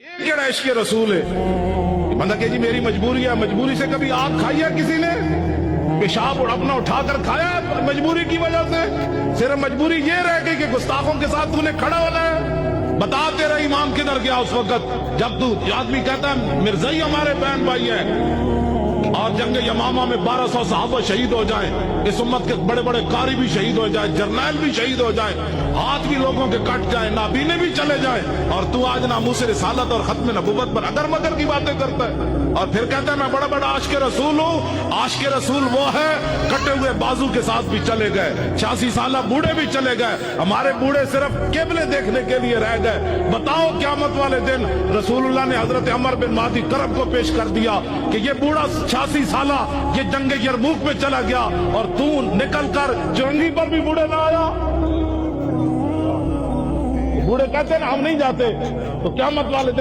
کیڑا عشق رسول ہے بندہ کہ جی میری مجبوری ہے، مجبوری سے کبھی آگ کھائی ہے کسی نے؟ پیشاب اپنا اٹھا کر کھایا ہے مجبوری کی وجہ سے؟ صرف مجبوری یہ رہ گئی کہ گستاخوں کے ساتھ تو نے کھڑا ہونا ہے؟ بتا تیرا ایمان کدھر گیا اس وقت جب تو آدمی کہتا ہے مرزائی ہمارے بہن بھائی ہیں اور جنگ یمامہ میں 1200 صحابہ شہید ہو جائیں، اس امت کے بڑے بڑے قاری بھی شہید ہو جائیں، جرنیل بھی شہید ہو جائیں، ہاتھ بھی لوگوں کے کٹ جائیں، نابینے بھی چلے جائیں، اور تو آج ناموس رسالت اور ختم نبوت پر اگر مگر کی باتیں کرتا ہے اور پھر کہتا ہے میں بڑا بڑا عاشق رسول ہوں۔ عاشق رسول وہ ہے کٹے ہوئے بازو کے ساتھ بھی چلے گئے، 86 سالہ بوڑھے بھی چلے گئے، ہمارے بوڑھے صرف قبلے دیکھنے کے لیے رہ گئے۔ بتاؤ قیامت والے دن رسول اللہ نے حضرت عمر بن مہدی کرب کو پیش کر دیا کہ یہ بوڑھا 86 سالہ یہ جنگ یرموک میں چلا گیا اور تو نکل کر جنگی پر بھی بوڑھے نہ آیا۔ بوڑھے کہتے ہیں نا ہم نہیں جاتے، تو قیامت والے دن